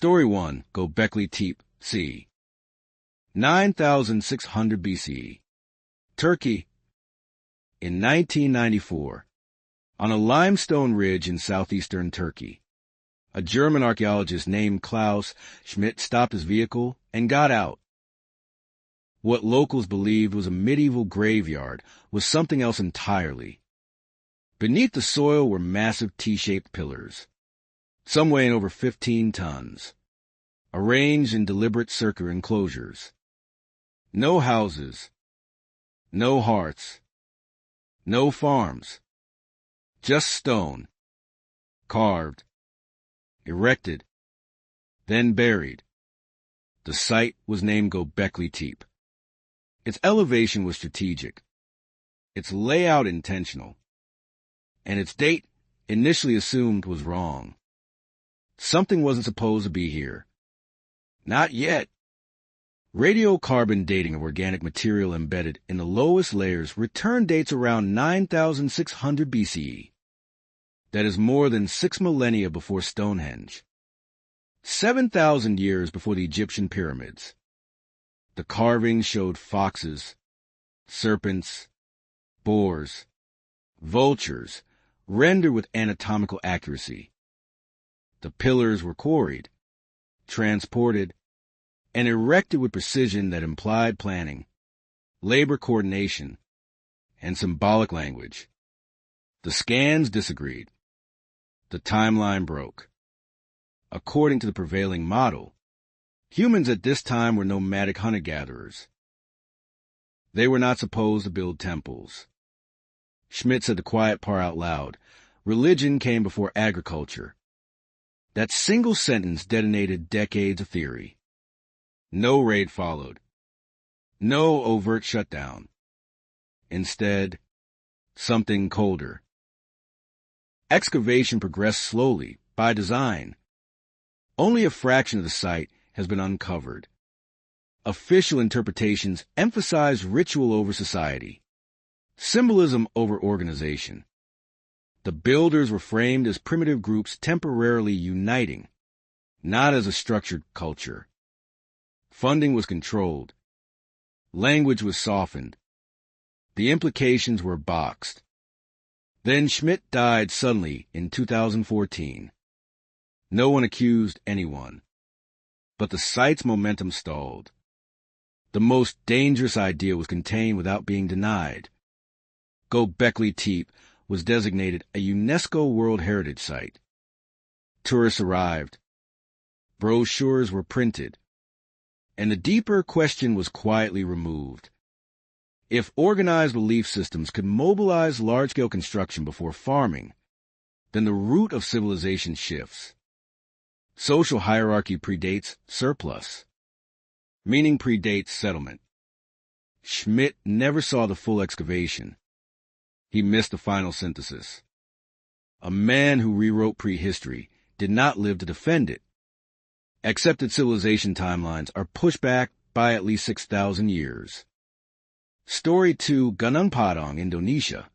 Story 1, Göbekli Tepe, c. 9600 BCE. Turkey. In 1994, on a limestone ridge in southeastern Turkey, a German archaeologist named Klaus Schmidt stopped his vehicle and got out. What locals believed was a medieval graveyard was something else entirely. Beneath the soil were massive T-shaped pillars, some weighing over 15 tons, arranged in deliberate circular enclosures. No houses, no hearths, no farms, just stone, carved, erected, then buried. The site was named Göbekli Tepe. Its elevation was strategic, its layout intentional, and its date, initially assumed, was wrong. Something wasn't supposed to be here. Not yet. Radiocarbon dating of organic material embedded in the lowest layers returned dates around 9600 BCE. That is more than 6 millennia before Stonehenge. 7,000 years before the Egyptian pyramids. The carvings showed foxes, serpents, boars, vultures, rendered with anatomical accuracy. The pillars were quarried, transported, and erected with precision that implied planning, labor coordination, and symbolic language. The scans disagreed. The timeline broke. According to the prevailing model, humans at this time were nomadic hunter-gatherers. They were not supposed to build temples. Schmidt said the quiet part out loud. Religion came before agriculture. That single sentence detonated decades of theory. No raid followed. No overt shutdown. Instead, something colder. Excavation progressed slowly, by design. Only a fraction of the site has been uncovered. Official interpretations emphasize ritual over society, symbolism over organization. The builders were framed as primitive groups temporarily uniting, not as a structured culture. Funding was controlled. Language was softened. The implications were boxed. Then Schmidt died suddenly in 2014. No one accused anyone. But the site's momentum stalled. The most dangerous idea was contained without being denied. Göbekli Tepe was designated a UNESCO World Heritage Site. Tourists arrived. Brochures were printed. And the deeper question was quietly removed. If organized belief systems could mobilize large-scale construction before farming, then the root of civilization shifts. Social hierarchy predates surplus, meaning predates settlement. Schmidt never saw the full excavation. He missed the final synthesis. A man who rewrote prehistory did not live to defend it. Accepted civilization timelines are pushed back by at least 6,000 years. Story 2, Gunung Padang, Indonesia.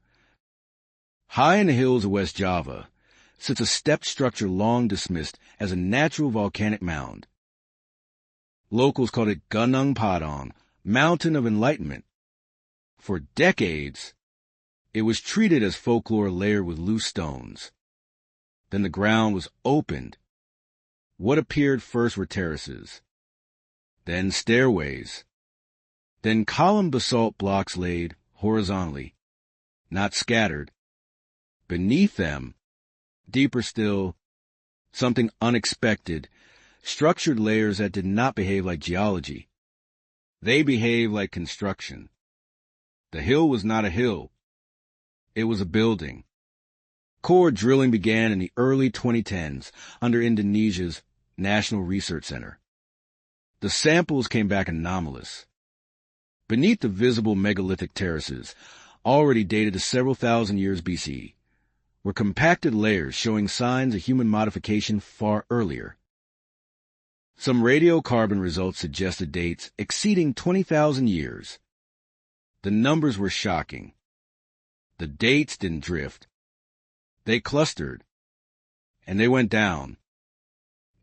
High in the hills of West Java sits a stepped structure long dismissed as a natural volcanic mound. Locals called it Gunung Padang, Mountain of Enlightenment. For decades, it was treated as folklore layered with loose stones. Then the ground was opened. What appeared first were terraces, then stairways, then column basalt blocks laid horizontally, not scattered. Beneath them, deeper still, something unexpected, structured layers that did not behave like geology. They behaved like construction. The hill was not a hill. It was a building. Core drilling began in the early 2010s under Indonesia's National Research Center. The samples came back anomalous. Beneath the visible megalithic terraces, already dated to several thousand years BC, were compacted layers showing signs of human modification far earlier. Some radiocarbon results suggested dates exceeding 20,000 years. The numbers were shocking. The dates didn't drift. They clustered, and they went down.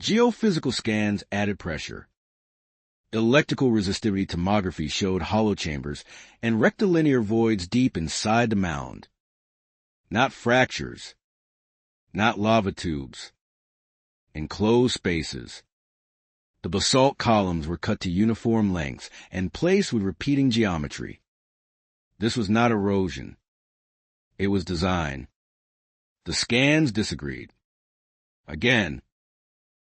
Geophysical scans added pressure. Electrical resistivity tomography showed hollow chambers and rectilinear voids deep inside the mound. Not fractures, not lava tubes. Enclosed spaces. The basalt columns were cut to uniform lengths and placed with repeating geometry. This was not erosion. It was design. The scans disagreed. Again,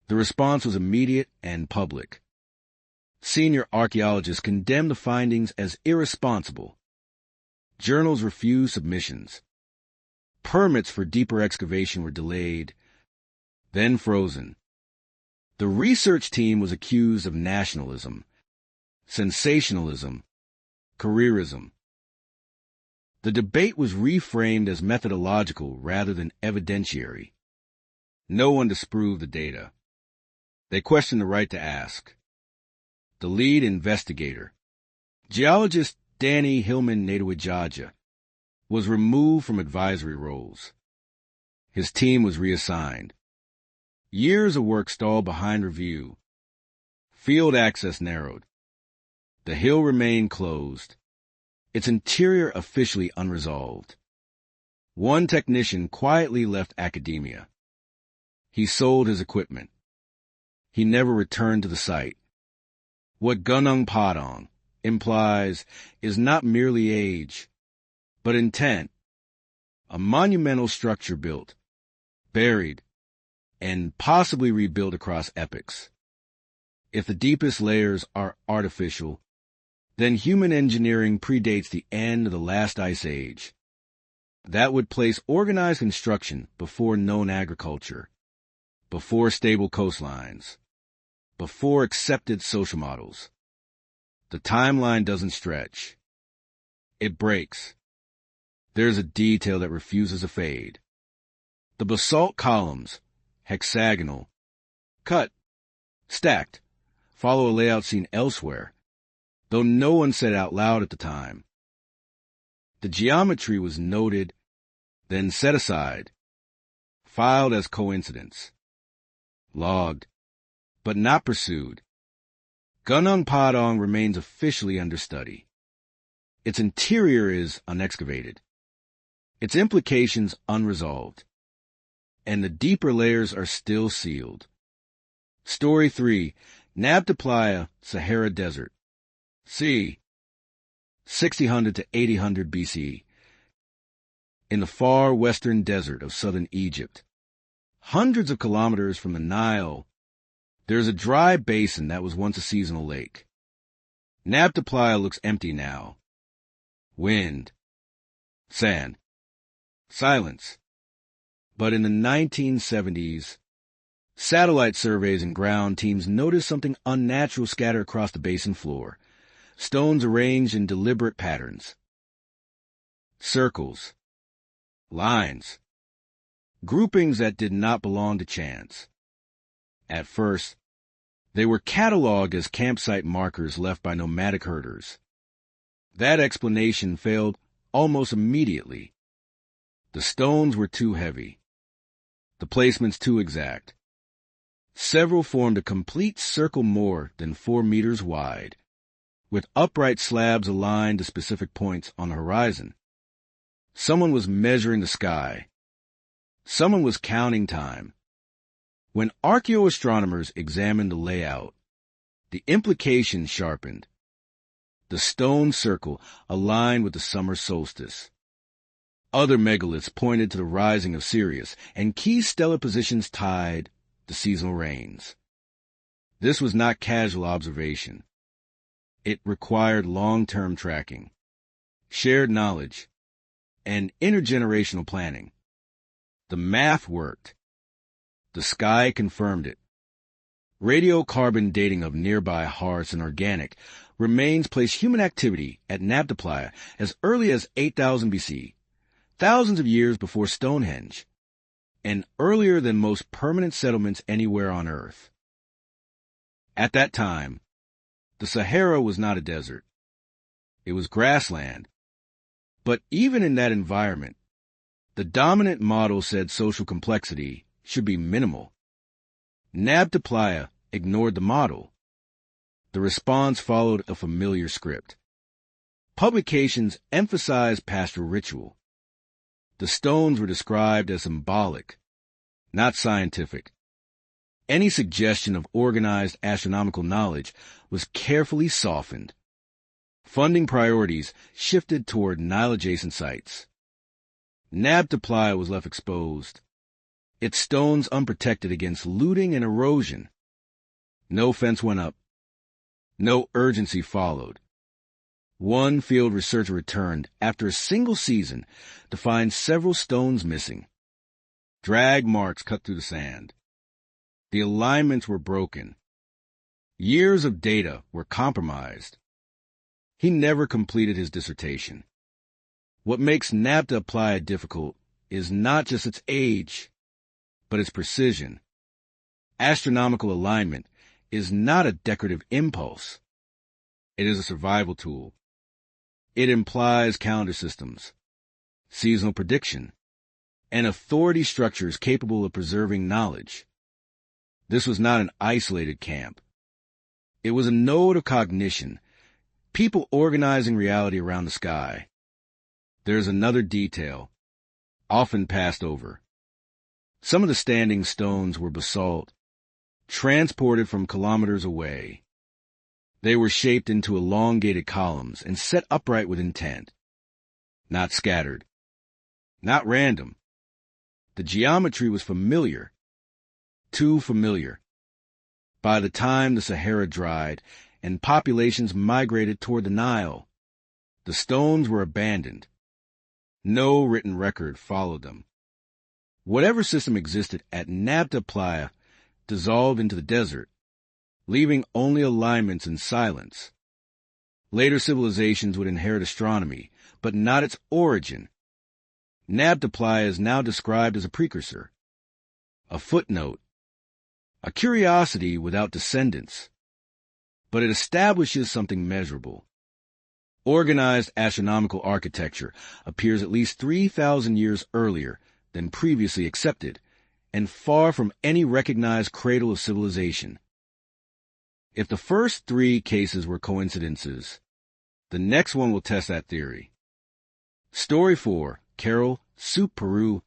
the response was immediate and public. Senior archaeologists condemned the findings as irresponsible. Journals refused submissions. Permits for deeper excavation were delayed, then frozen. The research team was accused of nationalism, sensationalism, careerism. The debate was reframed as methodological rather than evidentiary. No one disproved the data. They questioned the right to ask. The lead investigator, geologist Danny Hillman Nadewijaja, was removed from advisory roles. His team was reassigned. Years of work stalled behind review. Field access narrowed. The hill remained closed. Its interior officially unresolved. One technician quietly left academia. He sold his equipment. He never returned to the site. What Gunung Padang implies is not merely age, but intent. A monumental structure built, buried, and possibly rebuilt across epochs. If the deepest layers are artificial, then human engineering predates the end of the last ice age. That would place organized construction before known agriculture, before stable coastlines, before accepted social models. The timeline doesn't stretch. It breaks. There's a detail that refuses to fade. The basalt columns, hexagonal, cut, stacked, follow a layout seen elsewhere, though no one said out loud at the time. The geometry was noted, then set aside, filed as coincidence, logged, but not pursued. Gunung Padang remains officially under study. Its interior is unexcavated, its implications unresolved, and the deeper layers are still sealed. Story 3, Nabta Playa, Sahara Desert. C. 6000 to 8000 BC. In the far western desert of southern Egypt, hundreds of kilometers from the Nile, there's a dry basin that was once a seasonal lake. Nabta Playa looks empty now. Wind. Sand. Silence. But in the 1970s, satellite surveys and ground teams noticed something unnatural scattered across the basin floor. Stones arranged in deliberate patterns. Circles. Lines. Groupings that did not belong to chance. At first, they were cataloged as campsite markers left by nomadic herders. That explanation failed almost immediately. The stones were too heavy. The placements too exact. Several formed a complete circle more than 4 meters wide, with upright slabs aligned to specific points on the horizon. Someone was measuring the sky. Someone was counting time. When archaeoastronomers examined the layout, the implications sharpened. The stone circle aligned with the summer solstice. Other megaliths pointed to the rising of Sirius, and key stellar positions tied to seasonal rains. This was not casual observation. It required long-term tracking, shared knowledge, and intergenerational planning. The math worked. The sky confirmed it. Radiocarbon dating of nearby hearths and organic remains place human activity at Nabta Playa as early as 8000 BC, thousands of years before Stonehenge, and earlier than most permanent settlements anywhere on Earth. At that time, the Sahara was not a desert. It was grassland. But even in that environment, the dominant model said social complexity should be minimal. Nabta Playa ignored the model. The response followed a familiar script. Publications emphasized pastoral ritual. The stones were described as symbolic, not scientific. Any suggestion of organized astronomical knowledge was carefully softened. Funding priorities shifted toward Nile-adjacent sites. Nabta Playa was left exposed, its stones unprotected against looting and erosion. No fence went up. No urgency followed. One field researcher returned after a single season to find several stones missing. Drag marks cut through the sand. The alignments were broken. Years of data were compromised. He never completed his dissertation. What makes Nabta Playa difficult is not just its age, but its precision. Astronomical alignment is not a decorative impulse. It is a survival tool. It implies calendar systems, seasonal prediction, and authority structures capable of preserving knowledge. This was not an isolated camp. It was a node of cognition, people organizing reality around the sky. There's another detail, often passed over. Some of the standing stones were basalt, transported from kilometers away. They were shaped into elongated columns and set upright with intent. Not scattered. Not random. The geometry was familiar. Too familiar. By the time the Sahara dried and populations migrated toward the Nile, the stones were abandoned. No written record followed them. Whatever system existed at Nabta Playa dissolved into the desert, leaving only alignments and silence. Later civilizations would inherit astronomy, but not its origin. Nabta Playa is now described as a precursor, a footnote, a curiosity without descendants. But it establishes something measurable. Organized astronomical architecture appears at least 3,000 years earlier than previously accepted, and far from any recognized cradle of civilization. If the first three cases were coincidences, the next one will test that theory. Story 4, Carol, Soup, Peru,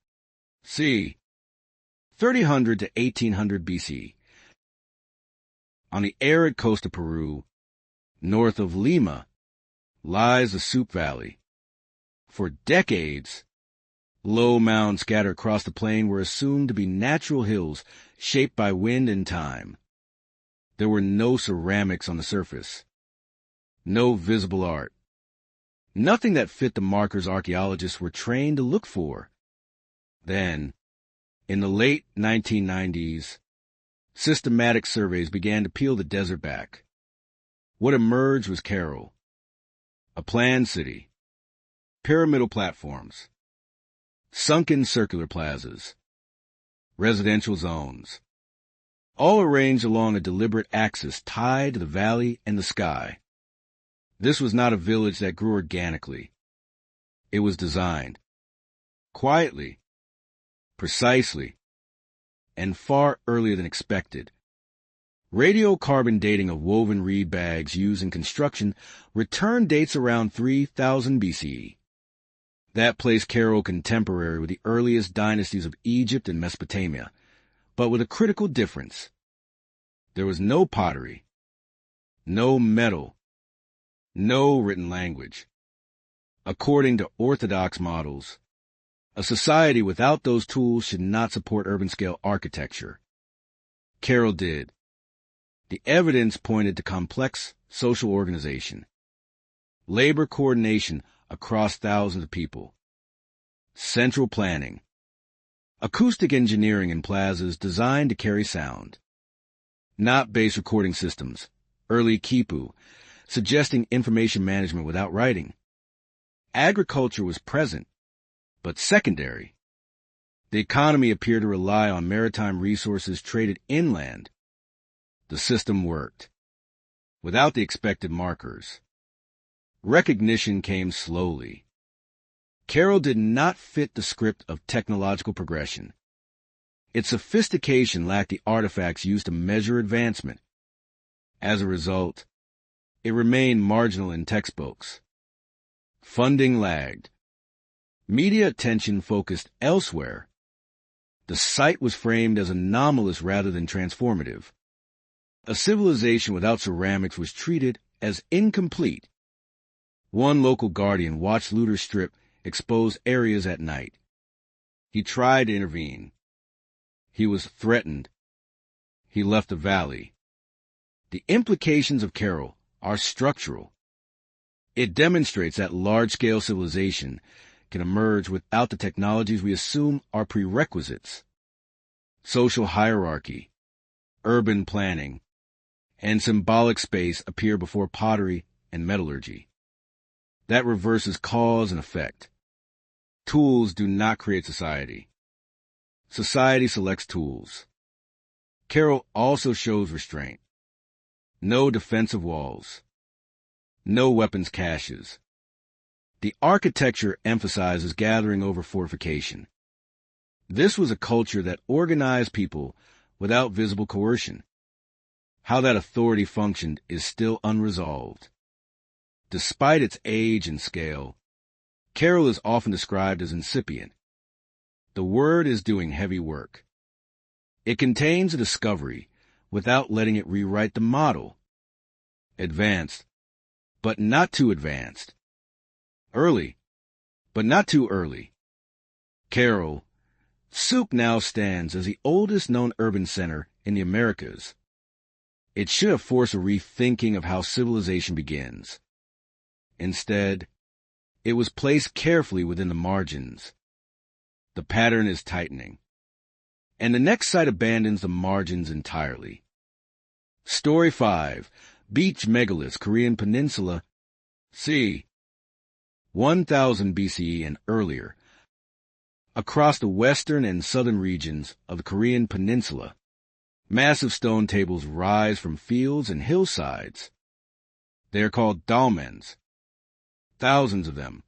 c. 3000 to 1800 BC. On the arid coast of Peru, north of Lima, lies the Soup Valley. For decades, low mounds scattered across the plain were assumed to be natural hills shaped by wind and time. There were no ceramics on the surface, no visible art, nothing that fit the markers archaeologists were trained to look for. Then, in the late 1990s, systematic surveys began to peel the desert back. What emerged was Carol, a planned city, pyramidal platforms, sunken circular plazas, residential zones, all arranged along a deliberate axis tied to the valley and the sky. This was not a village that grew organically. It was designed, quietly, precisely, and far earlier than expected. Radiocarbon dating of woven reed bags used in construction returned dates around 3000 BCE. That placed Carol contemporary with the earliest dynasties of Egypt and Mesopotamia, but with a critical difference. There was no pottery, no metal, no written language. According to orthodox models, a society without those tools should not support urban-scale architecture. Carol did. The evidence pointed to complex social organization, labor coordination across thousands of people, central planning, acoustic engineering in plazas designed to carry sound, not bass recording systems, early quipu, suggesting information management without writing. Agriculture was present, but secondary. The economy appeared to rely on maritime resources traded inland. The system worked, without the expected markers. Recognition came slowly. Carol did not fit the script of technological progression. Its sophistication lacked the artifacts used to measure advancement. As a result, it remained marginal in textbooks. Funding lagged. Media attention focused elsewhere. The site was framed as anomalous rather than transformative. A civilization without ceramics was treated as incomplete. One local guardian watched looters strip exposed areas at night. He tried to intervene. He was threatened. He left the valley. The implications of Carroll are structural. It demonstrates that large-scale civilization can emerge without the technologies we assume are prerequisites. Social hierarchy, urban planning, and symbolic space appear before pottery and metallurgy. That reverses cause and effect. Tools do not create society. Society selects tools. Carroll also shows restraint. No defensive walls. No weapons caches. The architecture emphasizes gathering over fortification. This was a culture that organized people without visible coercion. How that authority functioned is still unresolved. Despite its age and scale, Carroll is often described as incipient. The word is doing heavy work. It contains a discovery without letting it rewrite the model. Advanced, but not too advanced. Early, but not too early. Carroll, Souk now stands as the oldest known urban center in the Americas. It should have forced a rethinking of how civilization begins. Instead, it was placed carefully within the margins. The pattern is tightening. And the next site abandons the margins entirely. Story 5. Beach Megaliths, Korean Peninsula, c. 1000 BCE and earlier. Across the western and southern regions of the Korean Peninsula, massive stone tables rise from fields and hillsides. They are called dolmens. Thousands of them,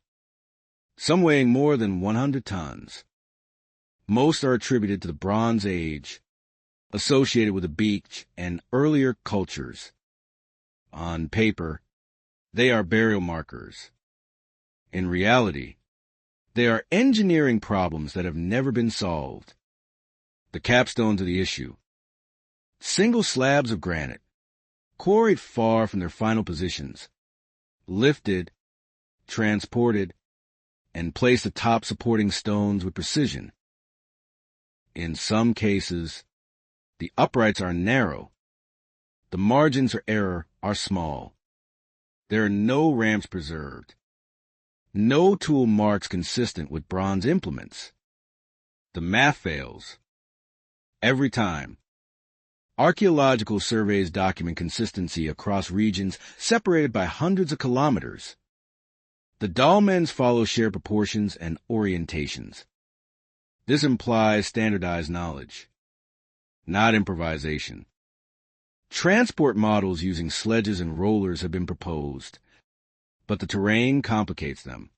some weighing more than 100 tons. Most are attributed to the Bronze Age, associated with the beach and earlier cultures. On paper, they are burial markers. In reality, they are engineering problems that have never been solved. The capstone to the issue. Single slabs of granite, quarried far from their final positions, lifted, transported, and placed atop supporting stones with precision. In some cases, the uprights are narrow. The margins for error are small. There are no ramps preserved. No tool marks consistent with bronze implements. The math fails. Every time. Archaeological surveys document consistency across regions separated by hundreds of kilometers. The dolmens follow shared proportions and orientations. This implies standardized knowledge, not improvisation. Transport models using sledges and rollers have been proposed, but the terrain complicates them.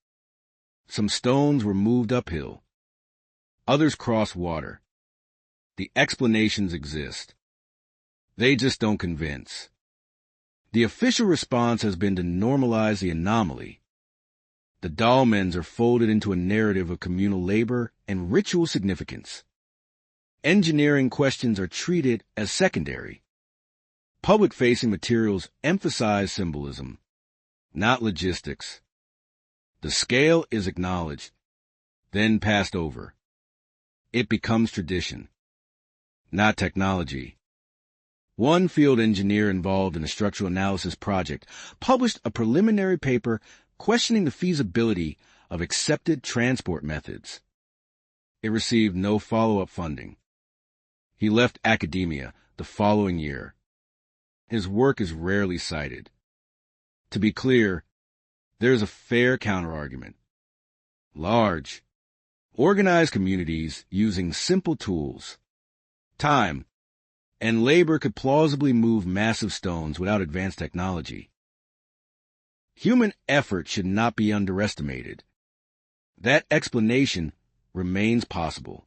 Some stones were moved uphill. Others cross water. The explanations exist. They just don't convince. The official response has been to normalize the anomaly. The dolmens are folded into a narrative of communal labor and ritual significance. Engineering questions are treated as secondary. Public-facing materials emphasize symbolism, not logistics. The scale is acknowledged, then passed over. It becomes tradition, not technology. One field engineer involved in a structural analysis project published a preliminary paper questioning the feasibility of accepted transport methods. It received no follow-up funding. He left academia the following year. His work is rarely cited. To be clear, there is a fair counterargument. Large, organized communities using simple tools, time, and labor could plausibly move massive stones without advanced technology. Human effort should not be underestimated. That explanation remains possible.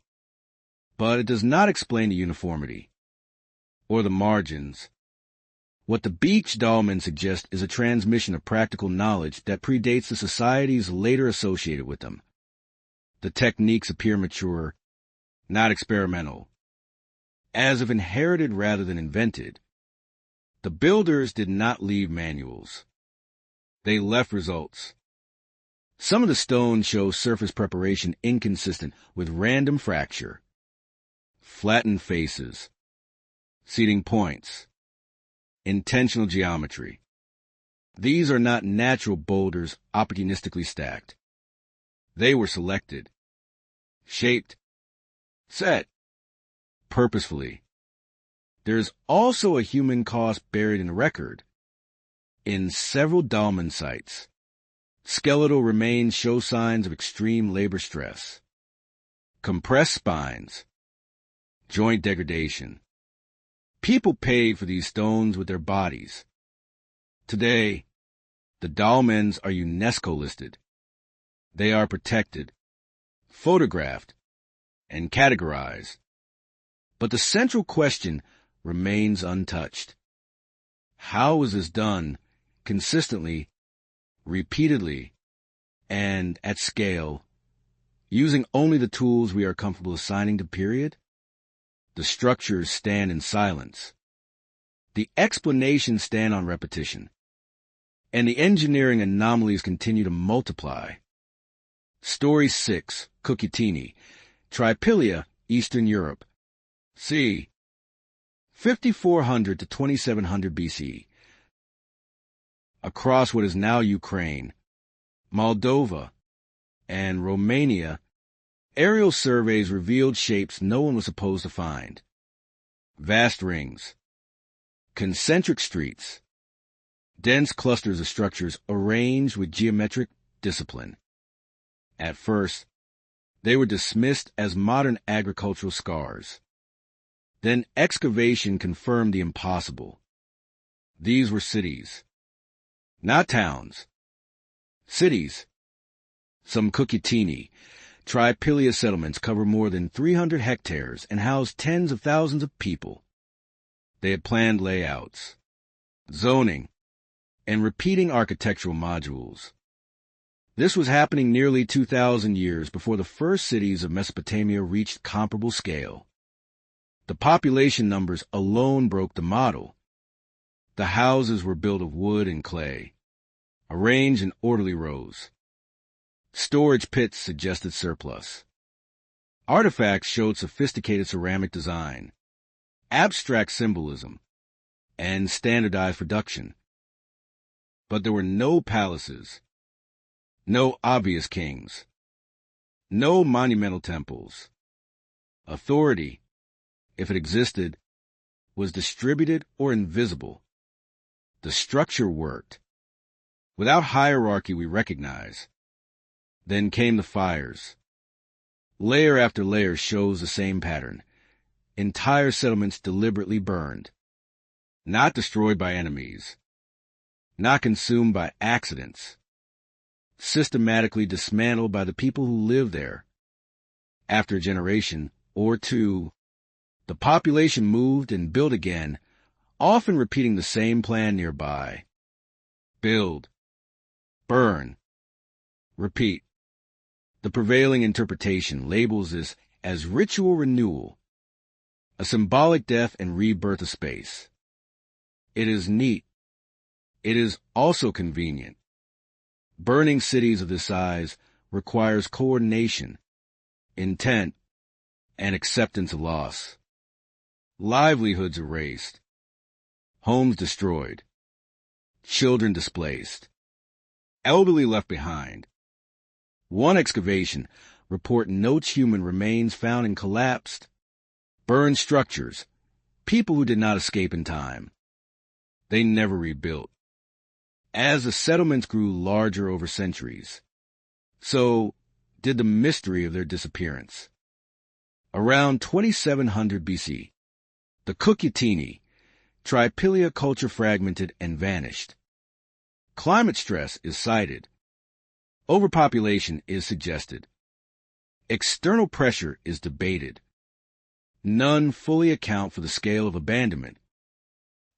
but it does not explain the uniformity or the margins. What the beach dolmen suggest is a transmission of practical knowledge that predates the societies later associated with them. The techniques appear mature, not experimental, as if inherited rather than invented. The builders did not leave manuals. They left results. Some of the stones show surface preparation inconsistent with random fracture, flattened faces, seating points, intentional geometry. These are not natural boulders opportunistically stacked. They were selected, shaped, set, purposefully. There is also a human cost buried in the record. In several dolmen sites, skeletal remains show signs of extreme labor stress, compressed spines, joint degradation. People paid for these stones with their bodies. Today, the dolmens are UNESCO listed. They are protected, photographed, and categorized. But the central question remains untouched. How is this done consistently, repeatedly, and at scale, using only the tools we are comfortable assigning to period? The structures stand in silence. The explanations stand on repetition. And the engineering anomalies continue to multiply. Story 6, Cucutini, Tripilia, Eastern Europe. c. 5400 to 2700 BC. Across what is now Ukraine, Moldova, and Romania, aerial surveys revealed shapes no one was supposed to find. Vast rings, concentric streets, dense clusters of structures arranged with geometric discipline. At first, they were dismissed as modern agricultural scars. Then excavation confirmed the impossible. These were cities, not towns. Cities. Some Cucutini, Tripilia settlements cover more than 300 hectares and house tens of thousands of people. They had planned layouts, zoning, and repeating architectural modules. This was happening nearly 2,000 years before the first cities of Mesopotamia reached comparable scale. The population numbers alone broke the model. The houses were built of wood and clay, arranged in orderly rows. Storage pits suggested surplus. Artifacts showed sophisticated ceramic design, abstract symbolism, and standardized production. But there were no palaces, no obvious kings, no monumental temples. Authority, if it existed, was distributed or invisible. The structure worked. Without hierarchy we recognize. Then came the fires. Layer after layer shows the same pattern. Entire settlements deliberately burned. Not destroyed by enemies. Not consumed by accidents. Systematically dismantled by the people who lived there. After a generation or two, the population moved and built again, often repeating the same plan nearby. Build, burn, repeat. The prevailing interpretation labels this as ritual renewal, a symbolic death and rebirth of space. It is neat. It is also convenient. Burning cities of this size requires coordination, intent, and acceptance of loss. Livelihoods erased, homes destroyed, children displaced, elderly left behind. One excavation report notes human remains found in collapsed, burned structures, people who did not escape in time. They never rebuilt. As the settlements grew larger over centuries, so did the mystery of their disappearance. Around 2700 BC, the Cucutini, Tripilia culture fragmented and vanished. Climate stress is cited. Overpopulation is suggested. External pressure is debated. None fully account for the scale of abandonment.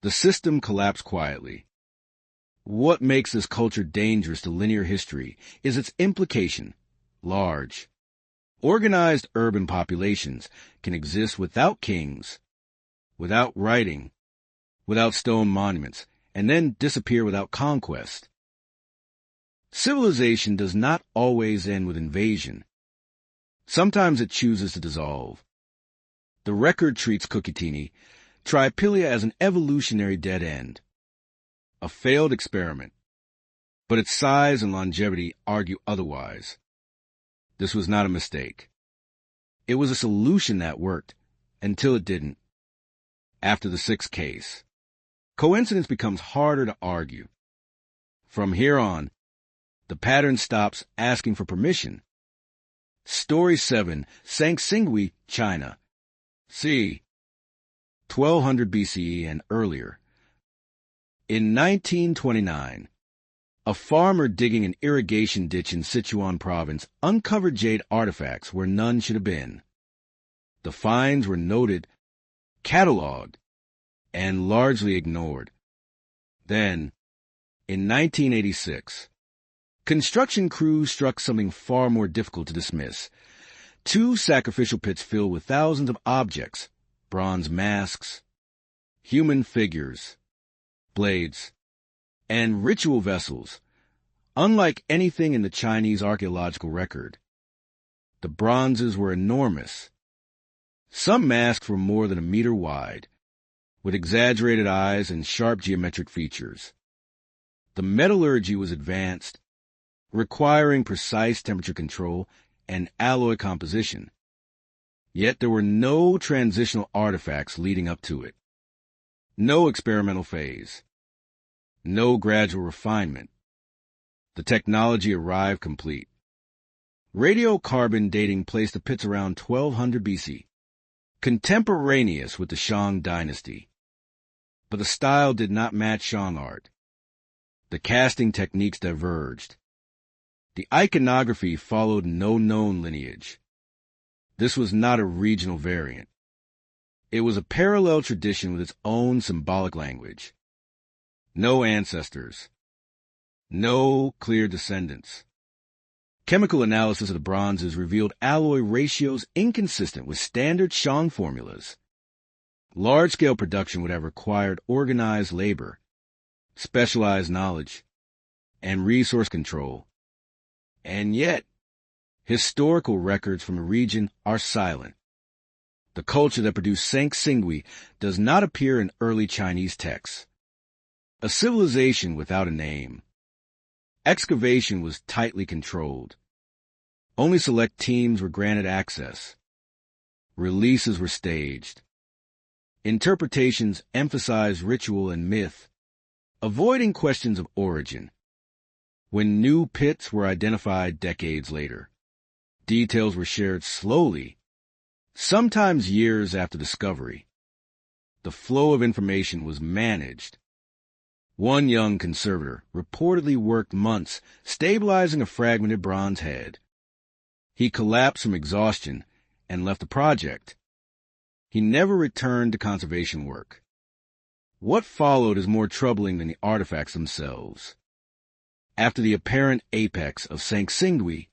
The system collapsed quietly. What makes this culture dangerous to linear history is its implication: large, organized urban populations can exist without kings, without writing, without stone monuments, and then disappear without conquest. Civilization does not always end with invasion. Sometimes it chooses to dissolve. The record treats Kukitini, Triphylia, as an evolutionary dead end, a failed experiment, but its size and longevity argue otherwise. This was not a mistake. It was a solution that worked, until it didn't. After the sixth case, coincidence becomes harder to argue. From here on, the pattern stops asking for permission. Story 7, Sangsingui, China. c. 1200 BCE and earlier. In 1929, a farmer digging an irrigation ditch in Sichuan province uncovered jade artifacts where none should have been. The finds were noted, catalogued, and largely ignored. Then, in 1986, construction crews struck something far more difficult to dismiss. 2 sacrificial pits filled with thousands of objects: bronze masks, human figures, blades, and ritual vessels, unlike anything in the Chinese archaeological record. The bronzes were enormous. Some masks were more than a meter wide, with exaggerated eyes and sharp geometric features. The metallurgy was advanced, requiring precise temperature control and alloy composition. Yet there were no transitional artifacts leading up to it. No experimental phase. No gradual refinement. The technology arrived complete. Radiocarbon dating placed the pits around 1200 BC, contemporaneous with the Shang dynasty. But the style did not match Shang art. The casting techniques diverged. The iconography followed no known lineage. This was not a regional variant. It was a parallel tradition with its own symbolic language. No ancestors. No clear descendants. Chemical analysis of the bronzes revealed alloy ratios inconsistent with standard Shang formulas. Large-scale production would have required organized labor, specialized knowledge, and resource control. And yet, historical records from the region are silent. The culture that produced Sangsingui does not appear in early Chinese texts. A civilization without a name. Excavation was tightly controlled. Only select teams were granted access. Releases were staged. Interpretations emphasized ritual and myth, avoiding questions of origin. When new pits were identified decades later, details were shared slowly, sometimes years after discovery. The flow of information was managed. One young conservator reportedly worked months stabilizing a fragmented bronze head. He collapsed from exhaustion and left the project. He never returned to conservation work. What followed is more troubling than the artifacts themselves. After the apparent apex of Sangsingui,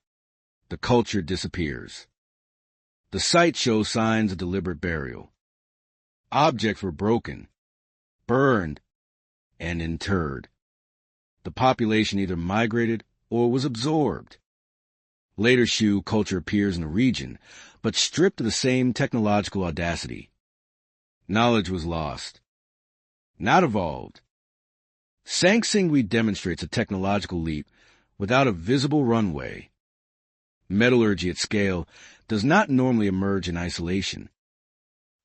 the culture disappears. The site shows signs of deliberate burial. Objects were broken, burned, and interred. The population either migrated or was absorbed. Later Shu culture appears in the region, but stripped of the same technological audacity. Knowledge was lost, not evolved. Sangsingui demonstrates a technological leap without a visible runway. Metallurgy at scale does not normally emerge in isolation.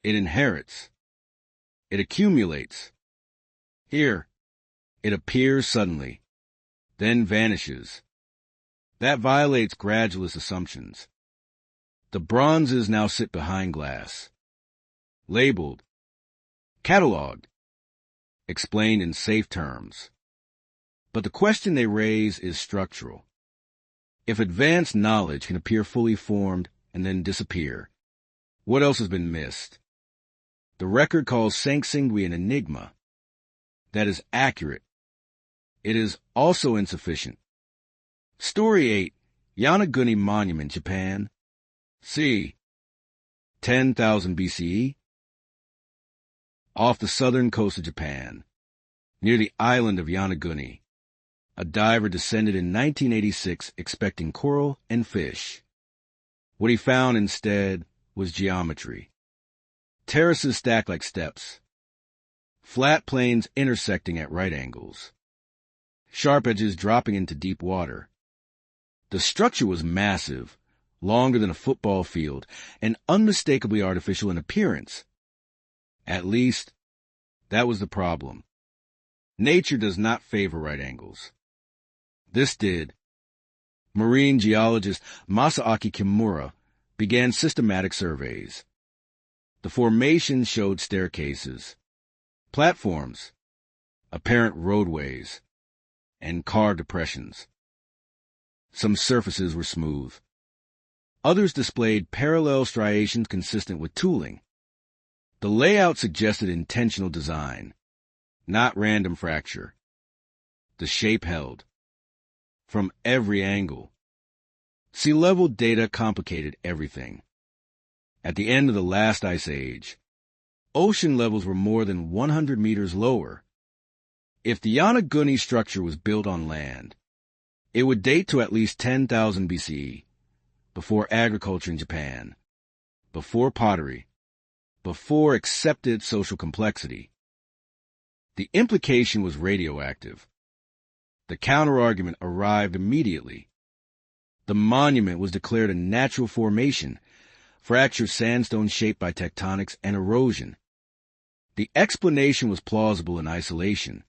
It inherits. It accumulates. Here, it appears suddenly, then vanishes. That violates gradualist assumptions. The bronzes now sit behind glass, labeled, catalogued, explained in safe terms. But the question they raise is structural. If advanced knowledge can appear fully formed and then disappear, What else has been missed? The record calls Sanxingui an enigma. That is accurate. It is also insufficient. Story 8. Yanaguni Monument, Japan. c. 10,000 BCE. Off the southern coast of Japan, near the island of Yanaguni, a diver descended in 1986 expecting coral and fish. What he found instead was geometry. Terraces stacked like steps. Flat plains intersecting at right angles. Sharp edges dropping into deep water. The structure was massive, longer than a football field, and unmistakably artificial in appearance. At least, that was the problem. Nature does not favor right angles. This did. Marine geologist Masaaki Kimura began systematic surveys. The formations showed staircases, platforms, apparent roadways, and carved depressions. Some surfaces were smooth. Others displayed parallel striations consistent with tooling. The layout suggested intentional design, not random fracture. The shape held. From every angle. Sea level data complicated everything. At the end of the last ice age, ocean levels were more than 100 meters lower. If the Yanaguni structure was built on land, it would date to at least 10,000 BCE, before agriculture in Japan, before pottery, before accepted social complexity. The implication was radioactive. The counterargument arrived immediately. The monument was declared a natural formation, fractured sandstone shaped by tectonics and erosion. The explanation was plausible in isolation,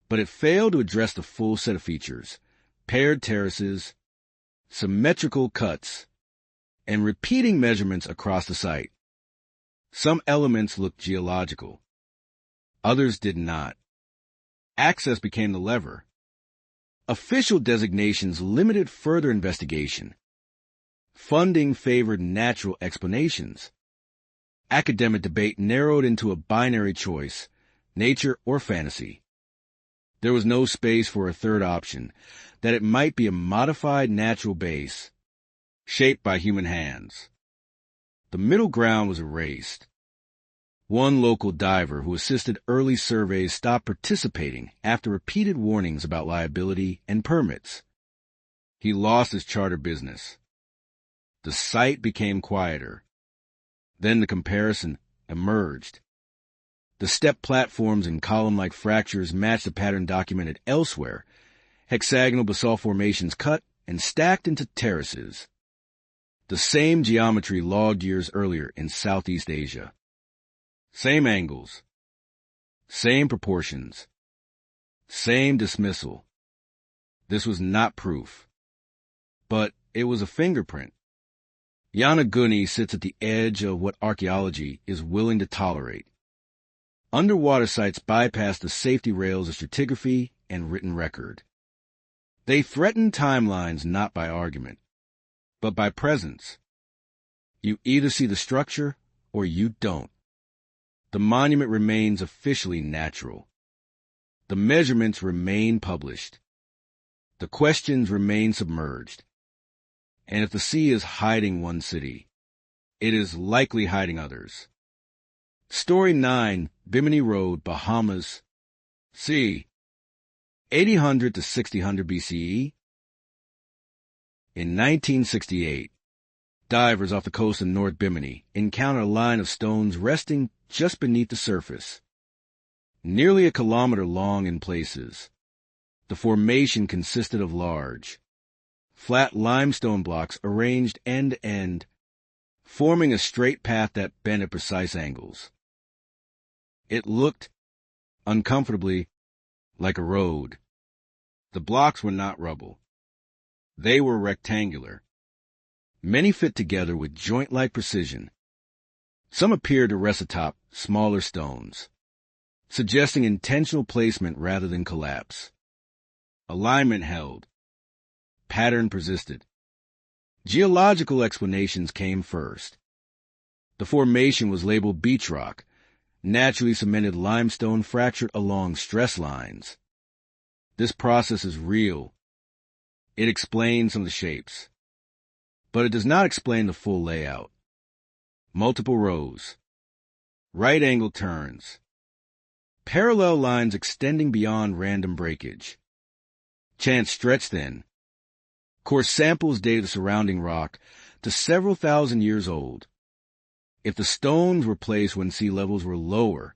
but it failed to address the full set of features: paired terraces, symmetrical cuts, and repeating measurements across the site. Some elements looked geological. Others did not. Access became the lever. Official designations limited further investigation. Funding favored natural explanations. Academic debate narrowed into a binary choice: nature or fantasy. There was no space for a third option, that it might be a modified natural base, shaped by human hands. The middle ground was erased. One local diver who assisted early surveys stopped participating after repeated warnings about liability and permits. He lost his charter business. The site became quieter. Then the comparison emerged. The step platforms and column-like fractures matched the pattern documented elsewhere: hexagonal basalt formations cut and stacked into terraces. The same geometry logged years earlier in Southeast Asia. Same angles, same proportions, same dismissal. This was not proof, but it was a fingerprint. Yanaguni sits at the edge of what archaeology is willing to tolerate. Underwater sites bypass the safety rails of stratigraphy and written record. They threaten timelines not by argument, but by presence. You either see the structure or you don't. The monument remains officially natural. The measurements remain published. The questions remain submerged. And if the sea is hiding one city, it is likely hiding others. Story 9, Bimini Road, Bahamas. c. 8000 to 6000 BCE. In 1968, divers off the coast of North Bimini encountered a line of stones resting just beneath the surface, nearly a kilometer long in places. The formation consisted of large, flat limestone blocks arranged end to end, forming a straight path that bent at precise angles. It looked, uncomfortably, like a road. The blocks were not rubble. They were rectangular. Many fit together with joint-like precision. Some appeared to rest atop smaller stones, suggesting intentional placement rather than collapse. Alignment held. Pattern persisted. Geological explanations came first. The formation was labeled beach rock, naturally cemented limestone fractured along stress lines. This process is real. It explains some of the shapes, but it does not explain the full layout. Multiple rows, right-angle turns, parallel lines extending beyond random breakage. Chance stretch then. Core samples date the surrounding rock to several thousand years old. If the stones were placed when sea levels were lower,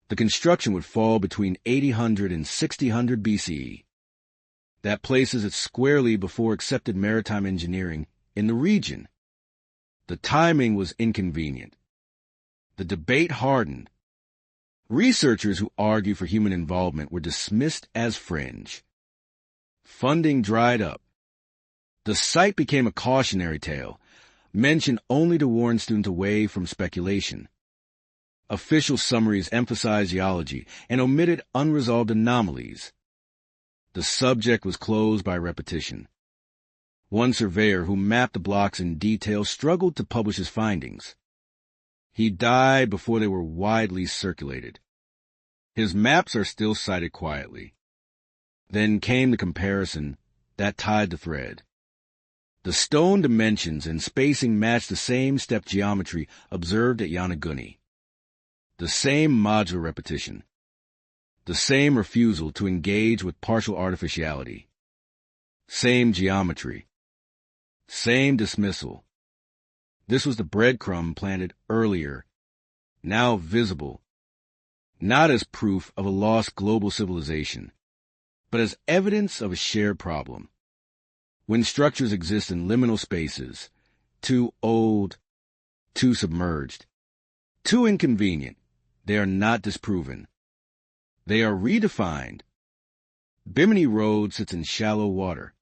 the construction would fall between 800 and 600 BCE. That places it squarely before accepted maritime engineering in the region. The timing was inconvenient. The debate hardened. Researchers who argue for human involvement were dismissed as fringe. Funding dried up. The site became a cautionary tale, mentioned only to warn students away from speculation. Official summaries emphasized geology and omitted unresolved anomalies. The subject was closed by repetition. One surveyor who mapped the blocks in detail struggled to publish his findings. He died before they were widely circulated. His maps are still cited quietly. Then came the comparison that tied the thread. The stone dimensions and spacing matched the same step geometry observed at Yonaguni. The same modular repetition. The same refusal to engage with partial artificiality. Same geometry. Same dismissal. This was the breadcrumb planted earlier, now visible, not as proof of a lost global civilization, but as evidence of a shared problem. When structures exist in liminal spaces, too old, too submerged, too inconvenient, they are not disproven. They are redefined. Bimini Road sits in shallow water,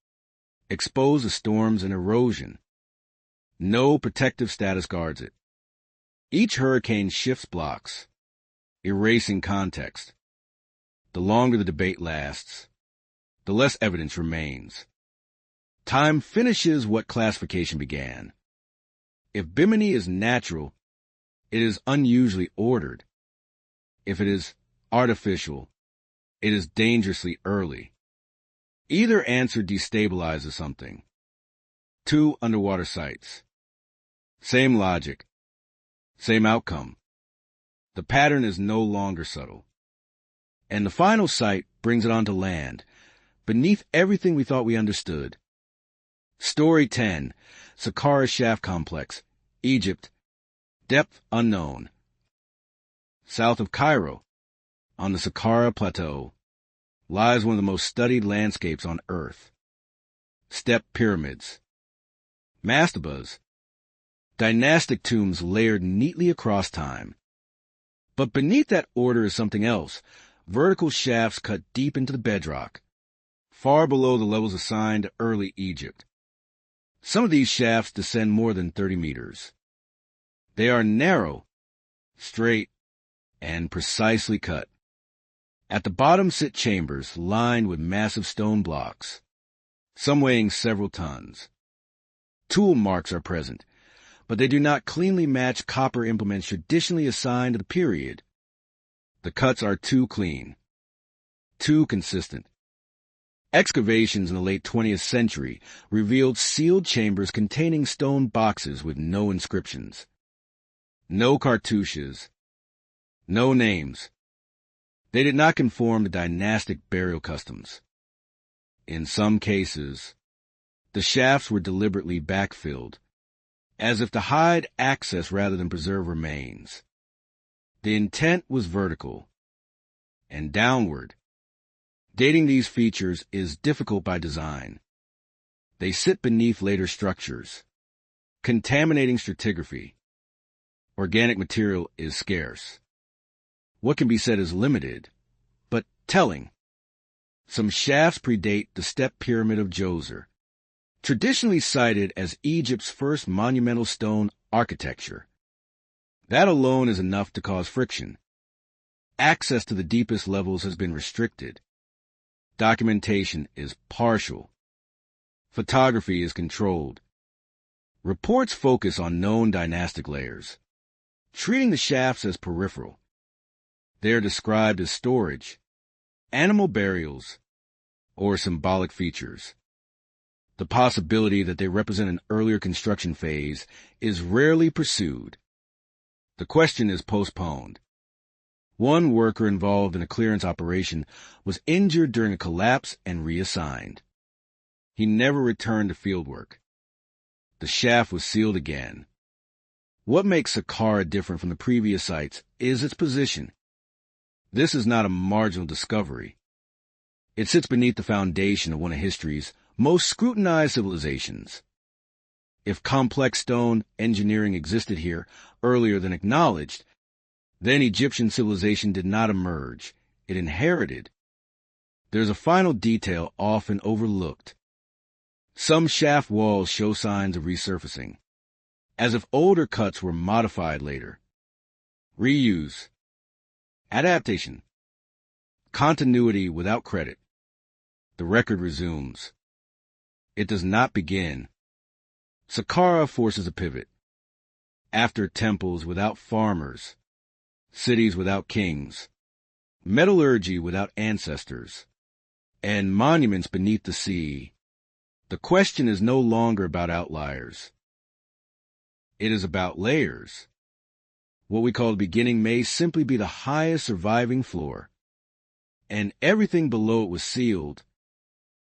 exposed to storms and erosion. No protective status guards it. Each hurricane shifts blocks, erasing context. The longer the debate lasts, the less evidence remains. Time finishes what classification began. If Bimini is natural, it is unusually ordered. If it is artificial, it is dangerously early. Either answer destabilizes something. 2 underwater sites. Same logic. Same outcome. The pattern is no longer subtle. And the final site brings it onto land, beneath everything we thought we understood. Story 10, Saqqara Shaft Complex, Egypt, depth unknown. South of Cairo, on the Saqqara Plateau, lies one of the most studied landscapes on Earth. Step pyramids. Mastabas, dynastic tombs layered neatly across time. But beneath that order is something else, vertical shafts cut deep into the bedrock, far below the levels assigned to early Egypt. Some of these shafts descend more than 30 meters. They are narrow, straight, and precisely cut. At the bottom sit chambers lined with massive stone blocks, some weighing several tons. Tool marks are present, but they do not cleanly match copper implements traditionally assigned to the period. The cuts are too clean, too consistent. Excavations in the late 20th century revealed sealed chambers containing stone boxes with no inscriptions. No cartouches. No names. They did not conform to dynastic burial customs. In some cases, the shafts were deliberately backfilled, as if to hide access rather than preserve remains. The intent was vertical and downward. Dating these features is difficult by design. They sit beneath later structures, contaminating stratigraphy. Organic material is scarce. What can be said is limited, but telling. Some shafts predate the step pyramid of Djoser, traditionally cited as Egypt's first monumental stone architecture. That alone is enough to cause friction. Access to the deepest levels has been restricted. Documentation is partial. Photography is controlled. Reports focus on known dynastic layers, treating the shafts as peripheral. They are described as storage, animal burials, or symbolic features. The possibility that they represent an earlier construction phase is rarely pursued. The question is postponed. One worker involved in a clearance operation was injured during a collapse and reassigned. He never returned to fieldwork. The shaft was sealed again. What makes Saqqara different from the previous sites is its position. This is not a marginal discovery. It sits beneath the foundation of one of history's most scrutinized civilizations. If complex stone engineering existed here earlier than acknowledged, then Egyptian civilization did not emerge. It inherited. There's a final detail often overlooked. Some shaft walls show signs of resurfacing, as if older cuts were modified later. Reuse. Adaptation. Continuity without credit. The record resumes. It does not begin. Saqqara forces a pivot. After temples without farmers, cities without kings, metallurgy without ancestors, and monuments beneath the sea, the question is no longer about outliers. It is about layers. What we call the beginning may simply be the highest surviving floor, and everything below it was sealed